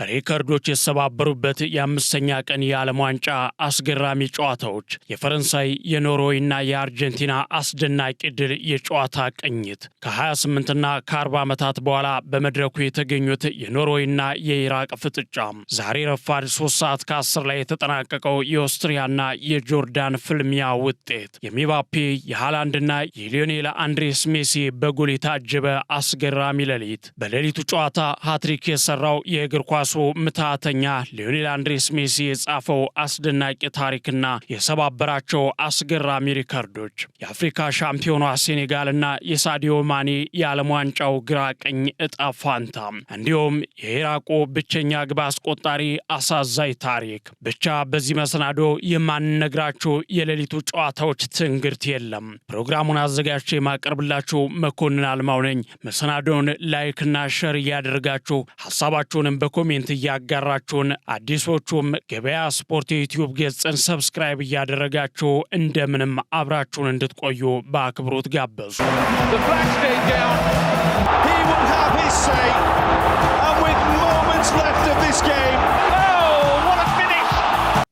ሪከርዶች የተሰባበሩበት የአምስተኛ ቀን የዓለም ዋንጫ አስገራሚ ጨዋታዎች፣ የፈረንሳይ የኖርዌይና የአርጀንቲና አስደናቂ ድል የጨዋታ ቅኝት፣ ከ28ና ከ40 ዓመታት በኋላ በመድረኩ የተገኙት የኖርዌይና የኢራቅ ፍጥጫ፣ ዛሬ ረፋድ 3 ሰዓት ከ10 ላይ የተጠናቀቀው የኦስትሪያና የጆርዳን ፍልሚያ ውጤት፣ የምባፔ የሃላንድና የሊዮኔል አንድሬስ ሜሲ በጎል የታጀበ አስገራሚ ሌሊት፣ በሌሊቱ ጨዋታ ሃትሪክ የሰራው የእግር ኳስ ምታተኛ ሊዮኔል አንድሬስ ሜሲ የጻፈው አስደናቂ ታሪክና የሰባበራቸው አስገራሚ ሪከርዶች፣ የአፍሪካ ሻምፒዮኗ ሴኔጋልና የሳዲዮ ማኔ የዓለም ዋንጫው ግራ ቀኝ እጣ ፋንታ፣ እንዲሁም የኢራቁ ብቸኛ ግብ አስቆጣሪ አሳዛኝ ታሪክ። ብቻ በዚህ መሰናዶ የማንነግራችሁ የሌሊቱ ጨዋታዎች ትንግርት የለም። ፕሮግራሙን አዘጋጅቼ የማቀርብላችሁ መኮንን አልማው ነኝ። መሰናዶውን ላይክና ሼር እያደረጋችሁ ሐሳባችሁንም በኮሜንት እያጋራችሁን አዲሶቹም ገበያ ስፖርት የዩቲዩብ ገጽን ሰብስክራይብ እያደረጋችሁ እንደምንም አብራችሁን እንድትቆዩ በአክብሮት ጋበዙ።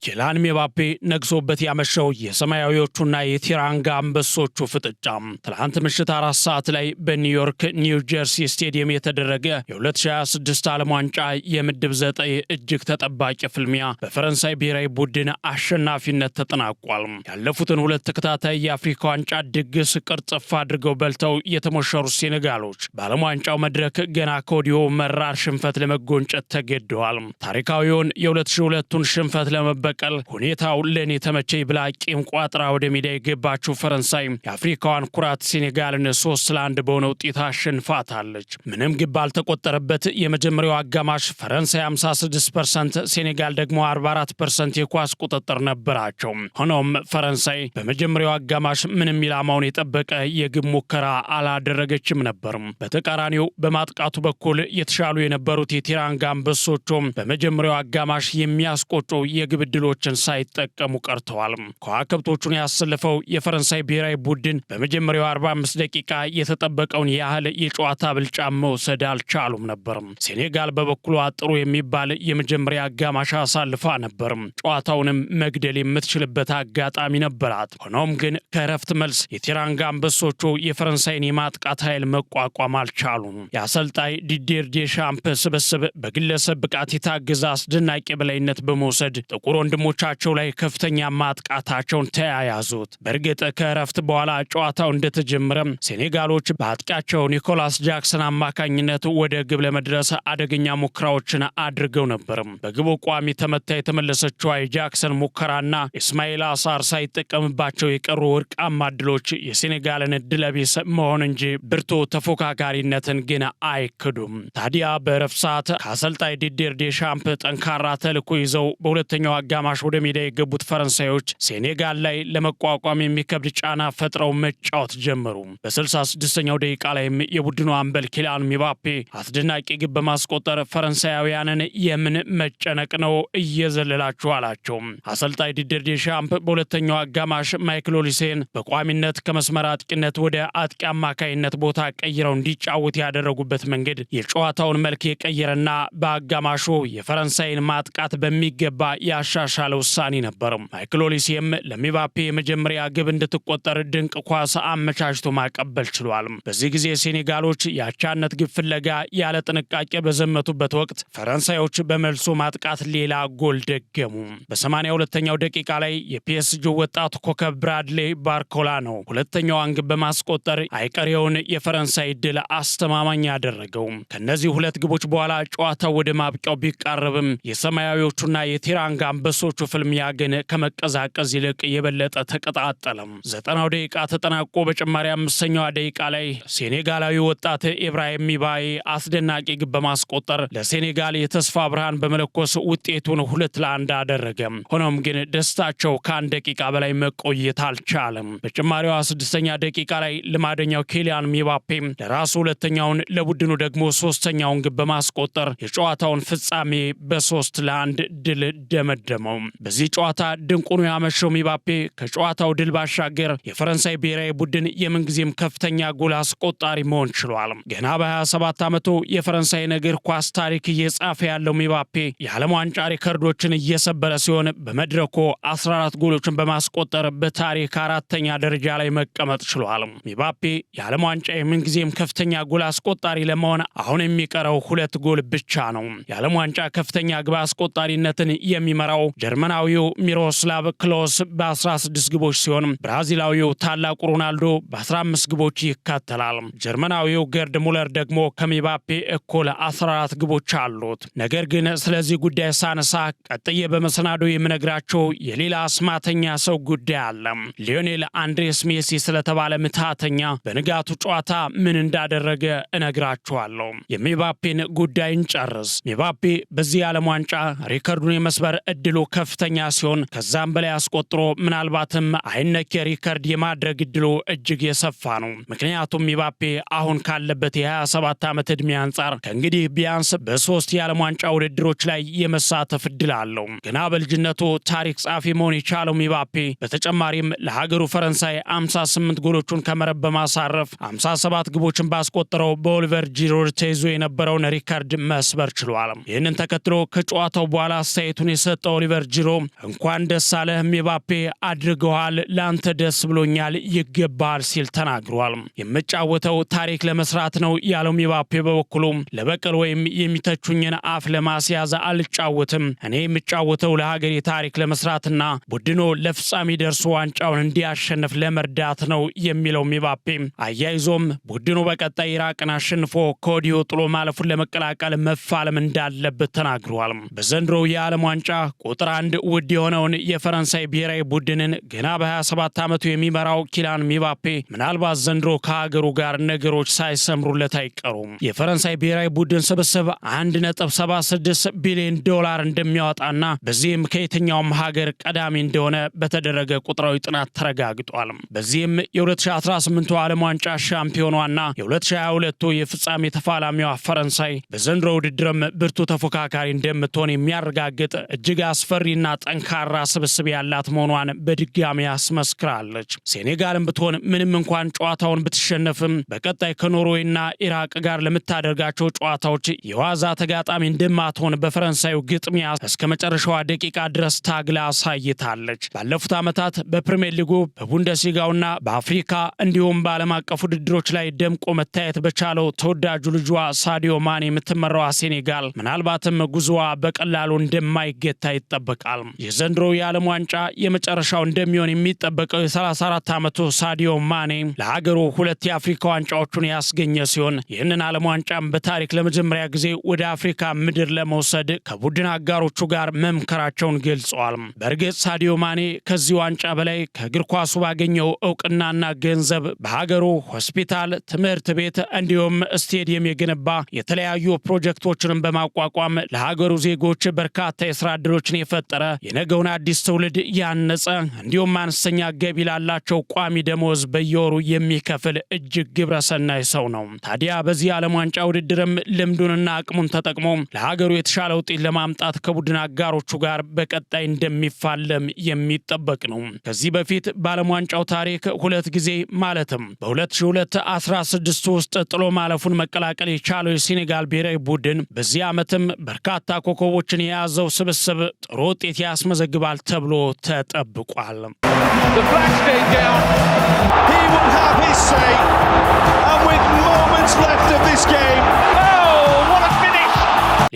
ኬሊያን ምባፔ ነግሶበት ያመሸው የሰማያዊዎቹና የቲራንጋ አንበሶቹ ፍጥጫ ትላንት ምሽት 4 ሰዓት ላይ በኒውዮርክ ኒው ጀርሲ ስቴዲየም የተደረገ የ2026 ዓለም ዋንጫ የምድብ 9 እጅግ ተጠባቂ ፍልሚያ በፈረንሳይ ብሔራዊ ቡድን አሸናፊነት ተጠናቋል። ያለፉትን 2 ተከታታይ የአፍሪካ ዋንጫ ድግስ ቅርጽፍ አድርገው በልተው የተሞሸሩት ሴኔጋሎች በዓለም ዋንጫው መድረክ ገና ከወዲሁ መራር ሽንፈት ለመጎንጨት ተገደዋል። ታሪካዊውን የ2002ቱን ሽንፈት ለመበቀል ሁኔታው ለኔ ተመቸኝ ብላ ቂም ቋጥራ ወደ ሜዳ የገባችው ፈረንሳይ የአፍሪካዋን ኩራት ሴኔጋልን 3-1 በሆነ ውጤት አሸንፋታለች። ምንም ግብ ባልተቆጠረበት የመጀመሪያው አጋማሽ ፈረንሳይ 56%፣ ሴኔጋል ደግሞ 44% የኳስ ቁጥጥር ነበራቸው። ሆኖም ፈረንሳይ በመጀመሪያው አጋማሽ ምንም ኢላማውን የጠበቀ የግብ ሙከራ አላደረገችም ነበር። በተቃራኒው በማጥቃቱ በኩል የተሻሉ የነበሩት የቲራንጋ አንበሶቹም በመጀመሪያው አጋማሽ የሚያስቆጩ የግብ ዕድሎችን ሳይጠቀሙ ቀርተዋል። ከዋክብቶቹን ያሰለፈው የፈረንሳይ ብሔራዊ ቡድን በመጀመሪያው 45 ደቂቃ የተጠበቀውን ያህል የጨዋታ ብልጫ መውሰድ አልቻሉም ነበር። ሴኔጋል በበኩሏ ጥሩ የሚባል የመጀመሪያ አጋማሽ አሳልፋ ነበር። ጨዋታውንም መግደል የምትችልበት አጋጣሚ ነበራት። ሆኖም ግን ከእረፍት መልስ የቲራንጋ አንበሶቹ የፈረንሳይን የማጥቃት ኃይል መቋቋም አልቻሉም። የአሰልጣኝ ዲዲር ዴሻምፕ ስብስብ በግለሰብ ብቃት የታገዘ አስደናቂ በላይነት በመውሰድ ጥቁር ወንድሞቻቸው ላይ ከፍተኛ ማጥቃታቸውን ተያያዙት። በእርግጥ ከእረፍት በኋላ ጨዋታው እንደተጀመረ ሴኔጋሎች በአጥቂያቸው ኒኮላስ ጃክሰን አማካኝነት ወደ ግብ ለመድረስ አደገኛ ሙከራዎችን አድርገው ነበር። በግቡ ቋሚ ተመታ የተመለሰችው የጃክሰን ሙከራና ኢስማኤል አሳር ሳይጠቀምባቸው የቀሩ ወርቃማ ዕድሎች የሴኔጋልን ዕድለቢስ መሆን እንጂ ብርቱ ተፎካካሪነትን ግን አይክዱም። ታዲያ በእረፍት ሰዓት ከአሰልጣኝ ዲዲር ዴሻምፕ ጠንካራ ተልዕኮ ይዘው በሁለተኛው አጋማሽ ወደ ሜዳ የገቡት ፈረንሳዮች ሴኔጋል ላይ ለመቋቋም የሚከብድ ጫና ፈጥረው መጫወት ጀመሩ። በ66ኛው ደቂቃ ላይም የቡድኑ አምበል ኬሊያን ምባፔ አስደናቂ ግብ በማስቆጠር ፈረንሳያውያንን የምን መጨነቅ ነው እየዘለላችሁ አላቸው። አሰልጣኝ ዲዲር ዴሻምፕ በሁለተኛው አጋማሽ ማይክል ኦሊሴን በቋሚነት ከመስመር አጥቂነት ወደ አጥቂ አማካይነት ቦታ ቀይረው እንዲጫወት ያደረጉበት መንገድ የጨዋታውን መልክ የቀየረና በአጋማሹ የፈረንሳይን ማጥቃት በሚገባ ያሻሻለ ውሳኔ ነበር። ማይክል ኦሊሴም ለምባፔ የመጀመሪያ ግብ እንድትቆጠር ድንቅ ኳስ አመቻችቶ ማቀበል ችሏል። በዚህ ጊዜ ሴኔጋሎች የአቻነት ግብ ፍለጋ ያለ ጥንቃቄ በዘመቱበት ወቅት ፈረንሳዮች በመልሶ ማጥቃት ሌላ ጎል ደገሙ። በ82ኛው ደቂቃ ላይ የፒኤስጂ ወጣቱ ኮከብ ብራድሌ ባርኮላ ነው ሁለተኛዋን ግብ በማስቆጠር አይቀሬውን የፈረንሳይ ድል አስተማማኝ ያደረገው። ከነዚህ 2 ግቦች በኋላ ጨዋታው ወደ ማብቂያው ቢቃረብም የሰማያዊዎቹና የቲራንጋ አንበሶቹ ፍልሚያ ግን ከመቀዛቀዝ ይልቅ የበለጠ ተቀጣጠለ። 90ኛው ደቂቃ ተጠናቆ በጭማሪ 5ኛው ደቂቃ ላይ ሴኔጋላዊ ወጣት ኢብራሂም ሚባዬ አስደናቂ ግብ በማስቆጠር ለሴኔጋል የተስፋ ብርሃን በመለኮስ ውጤቱን 2-1 አደረገ። ሆኖም ግን ደስታቸው ከ1 ደቂቃ በላይ መቆየት አልቻለም። በጭማሪው 6ኛ ደቂቃ ላይ ልማደኛው ኬሊያን ምባፔ ለራሱ ሁለተኛውን ለቡድኑ ደግሞ 3ኛውን ግብ በማስቆጠር የጨዋታውን ፍጻሜ በ3-1 ድል ደመደመው። ነው። በዚህ ጨዋታ ድንቁኑ ያመሸው ሚባፔ ከጨዋታው ድል ባሻገር የፈረንሳይ ብሔራዊ ቡድን የምንጊዜም ከፍተኛ ጎል አስቆጣሪ መሆን ችሏል። ገና በ27 ዓመቱ የፈረንሳይን እግር ኳስ ታሪክ እየጻፈ ያለው ሚባፔ የዓለም ዋንጫ ሪከርዶችን እየሰበረ ሲሆን በመድረኩ 14 ጎሎችን በማስቆጠር በታሪክ አራተኛ ደረጃ ላይ መቀመጥ ችሏል። ሚባፔ የዓለም ዋንጫ የምንጊዜም ከፍተኛ ጎል አስቆጣሪ ለመሆን አሁን የሚቀረው 2 ጎል ብቻ ነው። የዓለም ዋንጫ ከፍተኛ ግብ አስቆጣሪነትን የሚመራው ጀርመናዊው ሚሮስላቭ ክሎስ በ16 ግቦች ሲሆን ብራዚላዊው ታላቁ ሮናልዶ በ15 ግቦች ይከተላል። ጀርመናዊው ገርድ ሙለር ደግሞ ከሚባፔ እኩል 14 ግቦች አሉት። ነገር ግን ስለዚህ ጉዳይ ሳነሳ ቀጥዬ በመሰናዶ የምነግራቸው የሌላ አስማተኛ ሰው ጉዳይ አለ። ሊዮኔል አንድሬስ ሜሲ ስለተባለ ምትሃተኛ በንጋቱ ጨዋታ ምን እንዳደረገ እነግራችኋለሁ። የሚባፔን ጉዳይ እንጨርስ። ሚባፔ በዚህ የዓለም ዋንጫ ሪከርዱን የመስበር እድሉ ከፍተኛ ሲሆን ከዛም በላይ አስቆጥሮ ምናልባትም አይነኬ ሪከርድ የማድረግ እድሉ እጅግ የሰፋ ነው። ምክንያቱም ሚባፔ አሁን ካለበት የ27 ዓመት ዕድሜ አንጻር ከእንግዲህ ቢያንስ በ3 የዓለም ዋንጫ ውድድሮች ላይ የመሳተፍ እድል አለው። ገና በልጅነቱ ታሪክ ጻፊ መሆን የቻለው ሚባፔ በተጨማሪም ለሀገሩ ፈረንሳይ 58 ጎሎቹን ከመረብ በማሳረፍ 57 ግቦችን ባስቆጠረው በኦሊቨር ጂሮድ ተይዞ የነበረውን ሪከርድ መስበር ችሏል። ይህንን ተከትሎ ከጨዋታው በኋላ አስተያየቱን የሰጠው ኦሊቨር ጂሮ እንኳን ደስ አለህ ሚባፔ፣ አድርገዋል፣ ላንተ ደስ ብሎኛል፣ ይገባል ሲል ተናግሯል። የምጫወተው ታሪክ ለመስራት ነው ያለው ሚባፔ በበኩሉ ለበቀል ወይም የሚተቹኝን አፍ ለማስያዝ አልጫወትም፣ እኔ የምጫወተው ለሀገሬ ታሪክ ለመስራትና ቡድኑ ለፍጻሜ ደርሶ ዋንጫውን እንዲያሸንፍ ለመርዳት ነው የሚለው ሚባፔ አያይዞም ቡድኑ በቀጣይ ኢራቅን አሸንፎ ከወዲሁ ጥሎ ማለፉን ለመቀላቀል መፋለም እንዳለበት ተናግሯል። በዘንድሮው የዓለም ዋንጫ ቁጥር 1 ውድ የሆነውን የፈረንሳይ ብሔራዊ ቡድንን ገና በ27 ዓመቱ የሚመራው ኪሊያን ሚባፔ ምናልባት ዘንድሮ ከሀገሩ ጋር ነገሮች ሳይሰምሩለት አይቀሩም። የፈረንሳይ ብሔራዊ ቡድን ስብስብ 1.76 ቢሊዮን ዶላር እንደሚያወጣና በዚህም ከየትኛውም ሀገር ቀዳሚ እንደሆነ በተደረገ ቁጥራዊ ጥናት ተረጋግጧል። በዚህም የ2018 ዓለም ዋንጫ ሻምፒዮኗና የ2022 የፍጻሜ ተፋላሚዋ ፈረንሳይ በዘንድሮ ውድድርም ብርቱ ተፎካካሪ እንደምትሆን የሚያረጋግጥ እጅግ አስፈሪና ጠንካራ ስብስብ ያላት መሆኗን በድጋሚ አስመስክራለች። ሴኔጋልም ብትሆን ምንም እንኳን ጨዋታውን ብትሸነፍም በቀጣይ ከኖርዌይና ኢራቅ ጋር ለምታደርጋቸው ጨዋታዎች የዋዛ ተጋጣሚ እንደማትሆን በፈረንሳዩ ግጥሚያ እስከ መጨረሻዋ ደቂቃ ድረስ ታግላ አሳይታለች። ባለፉት ዓመታት በፕሪሚየር ሊጉ በቡንደስሊጋውና በአፍሪካ እንዲሁም በዓለም አቀፍ ውድድሮች ላይ ደምቆ መታየት በቻለው ተወዳጁ ልጇ ሳዲዮ ማኔ የምትመራዋ ሴኔጋል ምናልባትም ጉዞዋ በቀላሉ እንደማይገታ ይጠበቃል። የዘንድሮው የዓለም ዋንጫ የመጨረሻው እንደሚሆን የሚጠበቀው የ34 ዓመቱ ሳዲዮ ማኔ ለሀገሩ 2 የአፍሪካ ዋንጫዎቹን ያስገኘ ሲሆን ይህንን ዓለም ዋንጫም በታሪክ ለመጀመሪያ ጊዜ ወደ አፍሪካ ምድር ለመውሰድ ከቡድን አጋሮቹ ጋር መምከራቸውን ገልጸዋል። በእርግጥ ሳዲዮ ማኔ ከዚህ ዋንጫ በላይ ከእግር ኳሱ ባገኘው እውቅናና ገንዘብ በሀገሩ ሆስፒታል፣ ትምህርት ቤት እንዲሁም ስቴዲየም የገነባ የተለያዩ ፕሮጀክቶችንም በማቋቋም ለሀገሩ ዜጎች በርካታ የስራ ዕድሎችን የፈጠረ የነገውን አዲስ ትውልድ ያነጸ እንዲሁም አነስተኛ ገቢ ላላቸው ቋሚ ደሞዝ በየወሩ የሚከፍል እጅግ ግብረሰናይ ሰው ነው። ታዲያ በዚህ ዓለም ዋንጫ ውድድርም ልምዱንና አቅሙን ተጠቅሞ ለሀገሩ የተሻለ ውጤት ለማምጣት ከቡድን አጋሮቹ ጋር በቀጣይ እንደሚፋለም የሚጠበቅ ነው። ከዚህ በፊት በዓለም ዋንጫው ታሪክ 2 ጊዜ ማለትም በ2002 16 ውስጥ ጥሎ ማለፉን መቀላቀል የቻለው የሴኔጋል ብሔራዊ ቡድን በዚህ ዓመትም በርካታ ኮከቦችን የያዘው ስብስብ ጥሩ ውጤት ያስመዘግባል ተብሎ ተጠብቋል።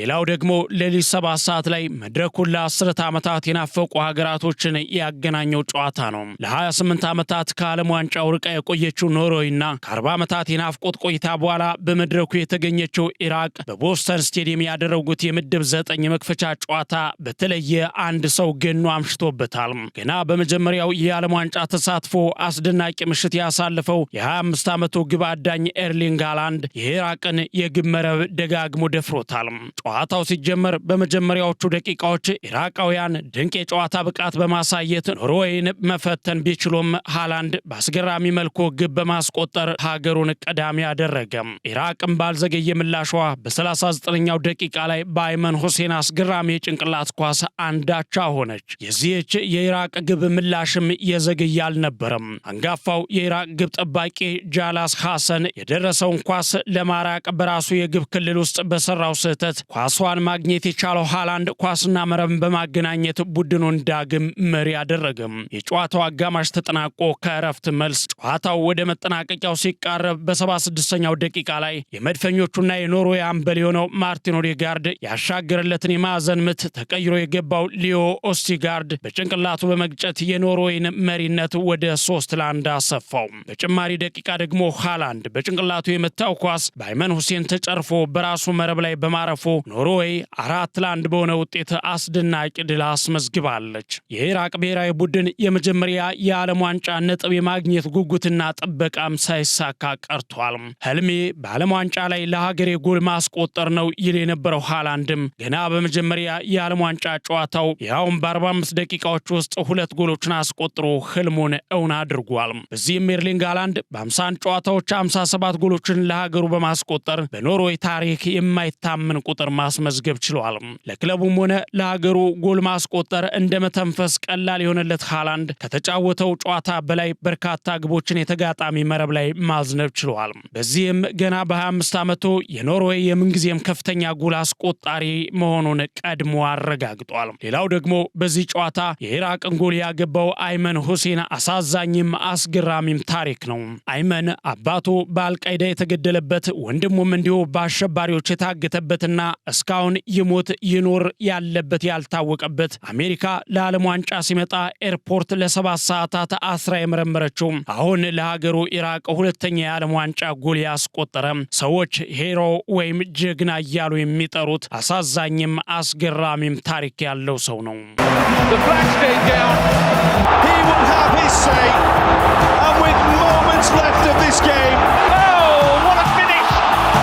ሌላው ደግሞ ሌሊት 7 ሰዓት ላይ መድረኩን ለ10 ዓመታት የናፈቁ ሀገራቶችን ያገናኘው ጨዋታ ነው። ለ28 ዓመታት ከዓለም ዋንጫው ርቃ የቆየችው ኖርዌይና ከ40 ዓመታት የናፍቆት ቆይታ በኋላ በመድረኩ የተገኘችው ኢራቅ በቦስተን ስቴዲየም ያደረጉት የምድብ 9 የመክፈቻ ጨዋታ በተለየ አንድ ሰው ገኖ አምሽቶበታል። ገና በመጀመሪያው የዓለም ዋንጫ ተሳትፎ አስደናቂ ምሽት ያሳለፈው የ25 ዓመቱ ግብ አዳኝ ኤርሊንግ ሃላንድ የኢራቅን የግብ መረብ ደጋግሞ ደፍሮታል። ጨዋታው ሲጀመር በመጀመሪያዎቹ ደቂቃዎች ኢራቃውያን ድንቅ የጨዋታ ብቃት በማሳየት ኖርዌይን መፈተን ቢችሉም ሃላንድ በአስገራሚ መልኩ ግብ በማስቆጠር ሀገሩን ቀዳሚ አደረገ። ኢራቅም ባልዘገየ ምላሿ በ39ኛው ደቂቃ ላይ በአይመን ሁሴን አስገራሚ የጭንቅላት ኳስ አንዳቻ ሆነች። የዚህች የኢራቅ ግብ ምላሽም የዘገየ አልነበረም። አንጋፋው የኢራቅ ግብ ጠባቂ ጃላስ ሐሰን የደረሰውን ኳስ ለማራቅ በራሱ የግብ ክልል ውስጥ በሰራው ስህተት ኳሷን ማግኘት የቻለው ሃላንድ ኳስና መረብን በማገናኘት ቡድኑን ዳግም መሪ አደረገም። የጨዋታው አጋማሽ ተጠናቆ ከእረፍት መልስ ጨዋታው ወደ መጠናቀቂያው ሲቃረብ በ76ኛው ደቂቃ ላይ የመድፈኞቹና የኖርዌይ አምበል የሆነው ማርቲን ኦዴጋርድ ያሻገረለትን የማዕዘን ምት ተቀይሮ የገባው ሊዮ ኦስቲጋርድ በጭንቅላቱ በመግጨት የኖርዌይን መሪነት ወደ 3-1 አሰፋው። በጭማሪ ደቂቃ ደግሞ ሃላንድ በጭንቅላቱ የመታው ኳስ በአይመን ሁሴን ተጨርፎ በራሱ መረብ ላይ በማረፉ ኖርዌይ 4-1 በሆነ ውጤት አስደናቂ ድል አስመዝግባለች። የኢራቅ ብሔራዊ ቡድን የመጀመሪያ የዓለም ዋንጫ ነጥብ የማግኘት ጉጉትና ጥበቃም ሳይሳካ ቀርቷል። ህልሜ በዓለም ዋንጫ ላይ ለሀገሬ ጎል ማስቆጠር ነው ይል የነበረው ሃላንድም ገና በመጀመሪያ የዓለም ዋንጫ ጨዋታው ያውም በ45 ደቂቃዎች ውስጥ 2 ጎሎችን አስቆጥሮ ህልሙን እውን አድርጓል። በዚህም ኤርሊንግ ሃላንድ በ51 ጨዋታዎች 57 ጎሎችን ለሀገሩ በማስቆጠር በኖርዌይ ታሪክ የማይታመን ቁጥር ማስመዝገብ ችሏል። ለክለቡም ሆነ ለሀገሩ ጎል ማስቆጠር እንደ መተንፈስ ቀላል የሆነለት ሃላንድ ከተጫወተው ጨዋታ በላይ በርካታ ግቦችን የተጋጣሚ መረብ ላይ ማዝነብ ችሏል። በዚህም ገና በ25 ዓመቱ የኖርዌይ የምንጊዜም ከፍተኛ ጎል አስቆጣሪ መሆኑን ቀድሞ አረጋግጧል። ሌላው ደግሞ በዚህ ጨዋታ የኢራቅን ጎል ያገባው አይመን ሁሴን አሳዛኝም አስገራሚም ታሪክ ነው። አይመን አባቱ በአልቃይዳ የተገደለበት ወንድሙም እንዲሁ በአሸባሪዎች የታገተበትና እስካሁን ይሞት ይኖር ያለበት ያልታወቀበት አሜሪካ ለዓለም ዋንጫ ሲመጣ ኤርፖርት ለ7 ሰዓታት አስራ የመረመረችው አሁን ለሀገሩ ኢራቅ ሁለተኛ የዓለም ዋንጫ ጎል ያስቆጠረ ሰዎች ሄሮ ወይም ጀግና እያሉ የሚጠሩት አሳዛኝም አስገራሚም ታሪክ ያለው ሰው ነው።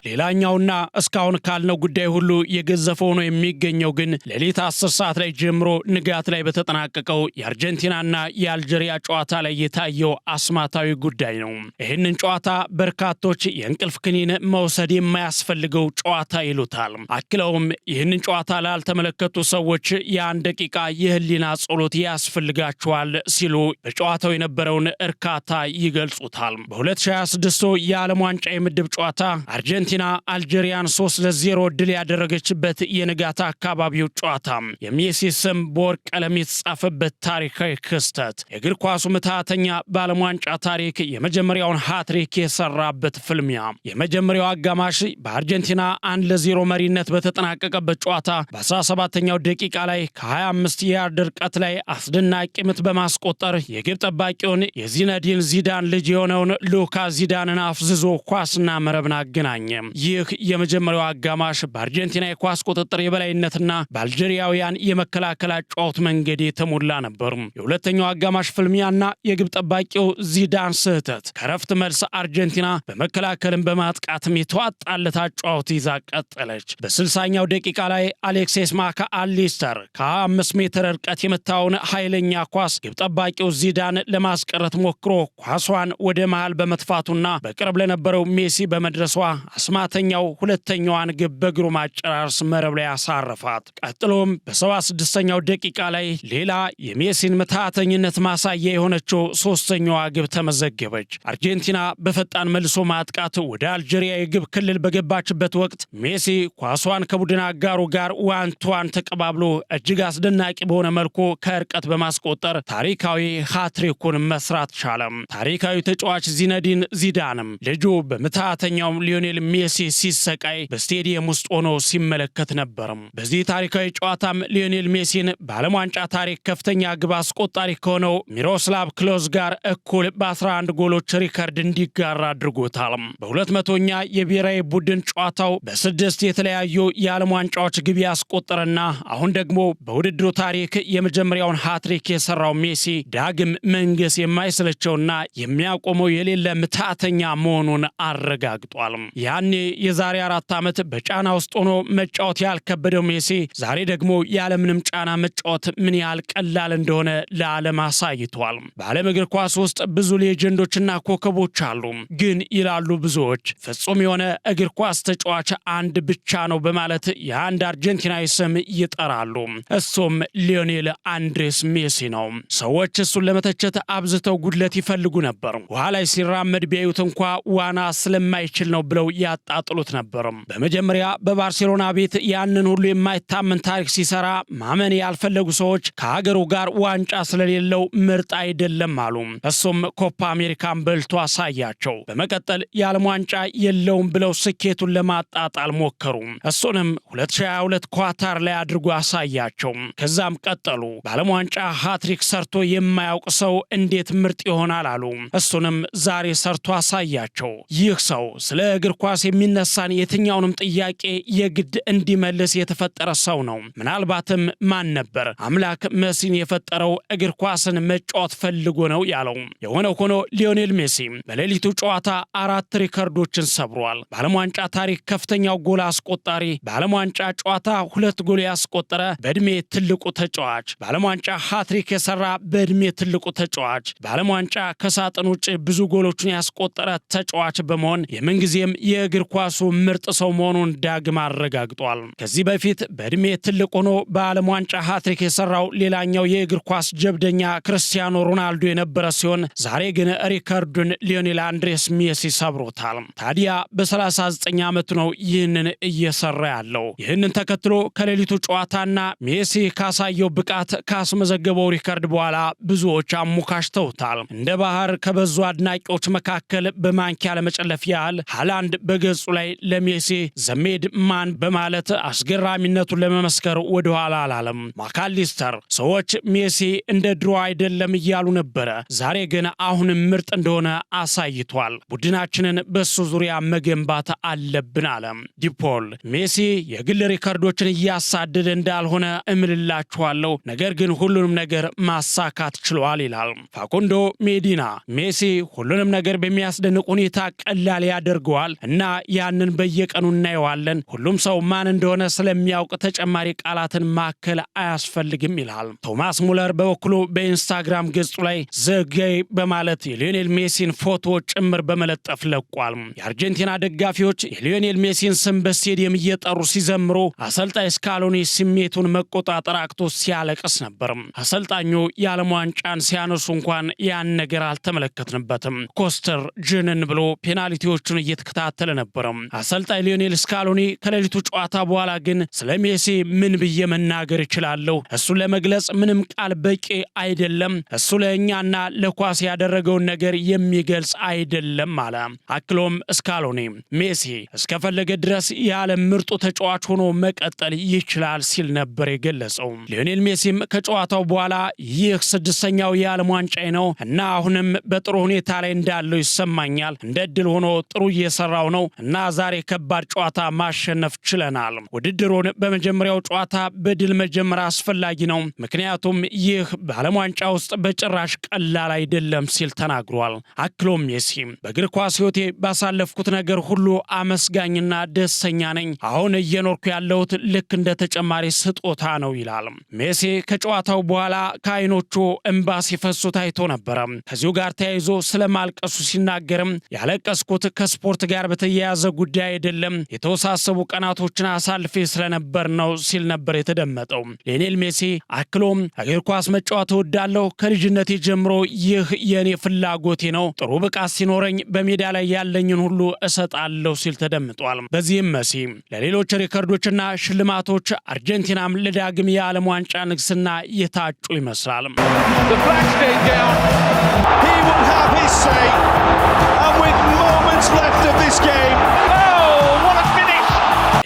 ሌላኛውና እስካሁን ካልነው ጉዳይ ሁሉ የገዘፈው ነው የሚገኘው ግን ሌሊት 10 ሰዓት ላይ ጀምሮ ንጋት ላይ በተጠናቀቀው የአርጀንቲናና የአልጄሪያ ጨዋታ ላይ የታየው አስማታዊ ጉዳይ ነው። ይህንን ጨዋታ በርካቶች የእንቅልፍ ክኒን መውሰድ የማያስፈልገው ጨዋታ ይሉታል። አክለውም ይህንን ጨዋታ ላልተመለከቱ ሰዎች የ1 ደቂቃ የህሊና ጸሎት ያስፈልጋቸዋል ሲሉ በጨዋታው የነበረውን እርካታ ይገልጹታል። በ2026 የዓለም ዋንጫ የምድብ ጨዋታ አርጀንቲና አልጄሪያን 3-0 ድል ያደረገችበት የንጋት አካባቢው ጨዋታ የሜሲ ስም በወርቅ ቀለም የተጻፈበት ታሪካዊ ክስተት የእግር ኳሱ ምትሃተኛ በዓለም ዋንጫ ታሪክ የመጀመሪያውን ሃትሪክ የሰራበት ፍልሚያ የመጀመሪያው አጋማሽ በአርጀንቲና 1-0 መሪነት በተጠናቀቀበት ጨዋታ በ17ኛው ደቂቃ ላይ ከ25 ያርድ ርቀት ላይ አስደናቂ ምት በማስቆጠር የግብ ጠባቂውን የዚነዲን ዚዳን ልጅ የሆነውን ሉካ ዚዳንን አፍዝዞ ኳስና መረብን አገናኘ። ይህ የመጀመሪያው አጋማሽ በአርጀንቲና የኳስ ቁጥጥር የበላይነትና በአልጄሪያውያን የመከላከል ጨዋታ መንገድ የተሞላ ነበር። የሁለተኛው አጋማሽ ፍልሚያና የግብ ጠባቂው ዚዳን ስህተት ከረፍት መልስ አርጀንቲና በመከላከልም በማጥቃትም የተዋጣለት ጨዋታ ይዛ ቀጠለች። በ60ኛው ደቂቃ ላይ አሌክሲስ ማካ አሊስተር ከ5 ሜትር ርቀት የመታውን ኃይለኛ ኳስ ግብ ጠባቂው ዚዳን ለማስቀረት ሞክሮ ኳሷን ወደ መሃል በመጥፋቱና በቅርብ ለነበረው ሜሲ በመድረሷ አስማተኛው ሁለተኛዋን ግብ በእግሩ ማጨራረስ መረብ ላይ አሳረፋት። ቀጥሎም በ76ኛው ደቂቃ ላይ ሌላ የሜሲን ምትሃተኝነት ማሳያ የሆነችው ሶስተኛዋ ግብ ተመዘገበች። አርጀንቲና በፈጣን መልሶ ማጥቃት ወደ አልጄሪያ የግብ ክልል በገባችበት ወቅት ሜሲ ኳሷን ከቡድን አጋሩ ጋር ዋንቷን ተቀባብሎ እጅግ አስደናቂ በሆነ መልኩ ከርቀት በማስቆጠር ታሪካዊ ሃትሪኩን መስራት ቻለም። ታሪካዊ ተጫዋች ዚነዲን ዚዳንም ልጁ በምትሃተኛው ሊዮኔል ሜሲ ሲሰቃይ በስቴዲየም ውስጥ ሆኖ ሲመለከት ነበር። በዚህ ታሪካዊ ጨዋታም ሊዮኔል ሜሲን በዓለም ዋንጫ ታሪክ ከፍተኛ ግብ አስቆጣሪ ከሆነው ሚሮስላቭ ክሎዝ ጋር እኩል በ11 ጎሎች ሪከርድ እንዲጋራ አድርጎታል። በ200ኛ የብሔራዊ ቡድን ጨዋታው በ6 የተለያዩ የዓለም ዋንጫዎች ግብ ያስቆጠረና አሁን ደግሞ በውድድሩ ታሪክ የመጀመሪያውን ሃትሪክ የሰራው ሜሲ ዳግም መንገስ የማይሰለቸውና የሚያቆመው የሌለ ምትሃተኛ መሆኑን አረጋግጧል። ያን ያኔ የዛሬ 4 ዓመት በጫና ውስጥ ሆኖ መጫወት ያልከበደው ሜሲ ዛሬ ደግሞ ያለምንም ጫና መጫወት ምን ያህል ቀላል እንደሆነ ለዓለም አሳይቷል። በዓለም እግር ኳስ ውስጥ ብዙ ሌጀንዶችና ኮከቦች አሉ፣ ግን ይላሉ ብዙዎች ፍጹም የሆነ እግር ኳስ ተጫዋች አንድ ብቻ ነው በማለት የአንድ አርጀንቲናዊ ስም ይጠራሉ። እሱም ሊዮኔል አንድሬስ ሜሲ ነው። ሰዎች እሱን ለመተቸት አብዝተው ጉድለት ይፈልጉ ነበር። ውሃ ላይ ሲራመድ ቢያዩት እንኳ ዋና ስለማይችል ነው ብለው ያጣጥሉት ነበር። በመጀመሪያ በባርሴሎና ቤት ያንን ሁሉ የማይታመን ታሪክ ሲሰራ ማመን ያልፈለጉ ሰዎች ከሀገሩ ጋር ዋንጫ ስለሌለው ምርጥ አይደለም አሉ። እሱም ኮፓ አሜሪካን በልቶ አሳያቸው። በመቀጠል የዓለም ዋንጫ የለውም ብለው ስኬቱን ለማጣጣል ሞከሩ። እሱንም 2022 ኳታር ላይ አድርጎ አሳያቸው። ከዛም ቀጠሉ። በዓለም ዋንጫ ሃትሪክ ሰርቶ የማያውቅ ሰው እንዴት ምርጥ ይሆናል አሉ። እሱንም ዛሬ ሰርቶ አሳያቸው። ይህ ሰው ስለ እግር ኳስ የሚነሳን የትኛውንም ጥያቄ የግድ እንዲመልስ የተፈጠረ ሰው ነው። ምናልባትም ማን ነበር አምላክ መሲን የፈጠረው እግር ኳስን መጫወት ፈልጎ ነው ያለው? የሆነው ሆኖ ሊዮኔል ሜሲ በሌሊቱ ጨዋታ 4 ሪከርዶችን ሰብሯል። በዓለም ዋንጫ ታሪክ ከፍተኛው ጎል አስቆጣሪ፣ በዓለም ዋንጫ ጨዋታ 2 ጎል ያስቆጠረ በእድሜ ትልቁ ተጫዋች፣ በዓለም ዋንጫ ሃትሪክ የሰራ በእድሜ ትልቁ ተጫዋች፣ በዓለም ዋንጫ ከሳጥን ውጭ ብዙ ጎሎችን ያስቆጠረ ተጫዋች በመሆን የምንጊዜም የእግር ኳሱ ምርጥ ሰው መሆኑን ዳግም አረጋግጧል። ከዚህ በፊት በእድሜ ትልቅ ሆኖ በዓለም ዋንጫ ሃትሪክ የሰራው ሌላኛው የእግር ኳስ ጀብደኛ ክርስቲያኖ ሮናልዶ የነበረ ሲሆን ዛሬ ግን ሪከርዱን ሊዮኔል አንድሬስ ሜሲ ሰብሮታል። ታዲያ በ39 ዓመቱ ነው ይህንን እየሰራ ያለው። ይህንን ተከትሎ ከሌሊቱ ጨዋታና ሜሲ ካሳየው ብቃት ካስመዘገበው ሪከርድ በኋላ ብዙዎች አሞካሽተውታል። እንደ ባህር ከበዙ አድናቂዎች መካከል በማንኪያ ለመጨለፍ ያህል ሃላንድ በገጹ ላይ ለሜሲ ዘሜድ ማን በማለት አስገራሚነቱን ለመመስከር ወደኋላ አላለም። ማካሊስተር ሰዎች ሜሲ እንደ ድሮ አይደለም እያሉ ነበረ፣ ዛሬ ግን አሁንም ምርጥ እንደሆነ አሳይቷል። ቡድናችንን በሱ ዙሪያ መገንባት አለብን አለ። ዲፖል ሜሲ የግል ሪከርዶችን እያሳደደ እንዳልሆነ እምልላችኋለሁ፣ ነገር ግን ሁሉንም ነገር ማሳካት ችሏል ይላል። ፋኩንዶ ሜዲና ሜሲ ሁሉንም ነገር በሚያስደንቅ ሁኔታ ቀላል ያደርገዋል እና ያንን በየቀኑ እናየዋለን። ሁሉም ሰው ማን እንደሆነ ስለሚያውቅ ተጨማሪ ቃላትን ማከል አያስፈልግም ይላል። ቶማስ ሙለር በበኩሉ በኢንስታግራም ገጹ ላይ ዘገይ በማለት የሊዮኔል ሜሲን ፎቶ ጭምር በመለጠፍ ለቋል። የአርጀንቲና ደጋፊዎች የሊዮኔል ሜሲን ስም በስቴዲየም እየጠሩ ሲዘምሩ አሰልጣኝ ስካሎኒ ስሜቱን መቆጣጠር አቅቶ ሲያለቅስ ነበር። አሰልጣኙ የዓለም ዋንጫን ሲያነሱ እንኳን ያን ነገር አልተመለከትንበትም። ኮስተር ጅንን ብሎ ፔናልቲዎቹን እየተከታተለ ነበር። አሰልጣኝ ሊዮኔል ስካሎኒ ከሌሊቱ ጨዋታ በኋላ ግን ስለ ሜሲ ምን ብዬ መናገር እችላለሁ? እሱን ለመግለጽ ምንም ቃል በቂ አይደለም። እሱ ለእኛና ለኳስ ያደረገውን ነገር የሚገልጽ አይደለም አለ። አክሎም ስካሎኒ ሜሲ እስከፈለገ ድረስ የዓለም ምርጡ ተጫዋች ሆኖ መቀጠል ይችላል ሲል ነበር የገለጸው። ሊዮኔል ሜሲም ከጨዋታው በኋላ ይህ 6ኛው የዓለም ዋንጫዬ ነው እና አሁንም በጥሩ ሁኔታ ላይ እንዳለው ይሰማኛል። እንደ ዕድል ሆኖ ጥሩ እየሰራው ነው እና ዛሬ ከባድ ጨዋታ ማሸነፍ ችለናል። ውድድሩን በመጀመሪያው ጨዋታ በድል መጀመር አስፈላጊ ነው፣ ምክንያቱም ይህ በዓለም ዋንጫ ውስጥ በጭራሽ ቀላል አይደለም ሲል ተናግሯል። አክሎም ሜሲ በእግር ኳስ ሕይወቴ ባሳለፍኩት ነገር ሁሉ አመስጋኝና ደስተኛ ነኝ። አሁን እየኖርኩ ያለሁት ልክ እንደ ተጨማሪ ስጦታ ነው ይላል። ሜሲ ከጨዋታው በኋላ ከዓይኖቹ እንባ ሲፈሱ ታይቶ ነበረ። ከዚሁ ጋር ተያይዞ ስለ ማልቀሱ ሲናገርም ያለቀስኩት ከስፖርት ጋር በተያያዘ ጉዳይ አይደለም፣ የተወሳሰቡ ቀናቶችን አሳልፌ ስለነበር ነው ሲል ነበር የተደመጠው። ሊዮኔል ሜሲ አክሎም እግር ኳስ መጫወት እወዳለሁ፣ ከልጅነቴ ጀምሮ ይህ የኔ ፍላጎቴ ነው። ጥሩ ብቃት ሲኖረኝ በሜዳ ላይ ያለኝን ሁሉ እሰጣለሁ ሲል ተደምጧል። በዚህም መሲ ለሌሎች ሪከርዶችና ሽልማቶች አርጀንቲናም ለዳግም የዓለም ዋንጫ ንግስና የታጩ ይመስላል።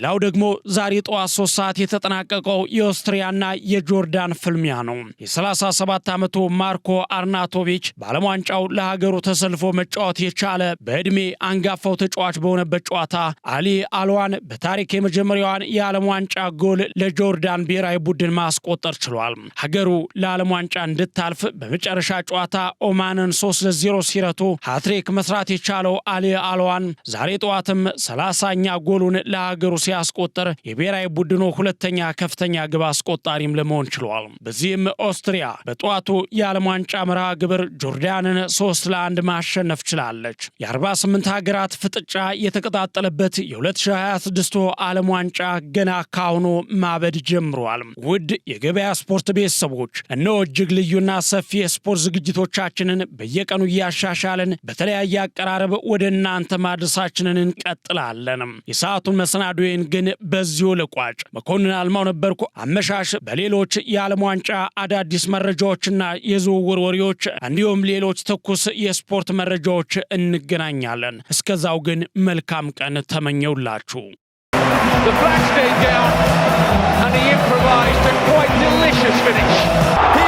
ሌላው ደግሞ ዛሬ ጠዋት 3 ሰዓት የተጠናቀቀው የኦስትሪያና የጆርዳን ፍልሚያ ነው። የ37 ዓመቱ ማርኮ አርናቶቪች በዓለም ዋንጫው ለሀገሩ ተሰልፎ መጫወት የቻለ በዕድሜ አንጋፋው ተጫዋች በሆነበት ጨዋታ አሊ አልዋን በታሪክ የመጀመሪያዋን የዓለም ዋንጫ ጎል ለጆርዳን ብሔራዊ ቡድን ማስቆጠር ችሏል። ሀገሩ ለዓለም ዋንጫ እንድታልፍ በመጨረሻ ጨዋታ ኦማንን 3-0 ሲረቱ ሃትሪክ መስራት የቻለው አሊ አልዋን ዛሬ ጠዋትም 30ኛ ጎሉን ለሀገሩ ሲያስቆጥር የብሔራዊ ቡድኑ ሁለተኛ ከፍተኛ ግብ አስቆጣሪም ለመሆን ችሏል። በዚህም ኦስትሪያ በጠዋቱ የዓለም ዋንጫ መርሃ ግብር ጆርዳንን 3-1 ማሸነፍ ችላለች። የ48 ሀገራት ፍጥጫ የተቀጣጠለበት የ2026 ዓለም ዋንጫ ገና ካሁኑ ማበድ ጀምሯል። ውድ የገበያ ስፖርት ቤተሰቦች እነሆ እጅግ ልዩና ሰፊ የስፖርት ዝግጅቶቻችንን በየቀኑ እያሻሻልን በተለያየ አቀራረብ ወደ እናንተ ማድረሳችንን እንቀጥላለን። የሰዓቱን መሰናዶዬን ግን በዚሁ ልቋጭ። መኮንን አልማው ነበርኩ። አመሻሽ በሌሎች የዓለም ዋንጫ አዳዲስ መረጃዎችና የዝውውር ወሬዎች እንዲሁም ሌሎች ትኩስ የስፖርት መረጃዎች እንገናኛለን። እስከዛው ግን መልካም ቀን ተመኘውላችሁ። The flag stayed down and he improvised a quite delicious finish.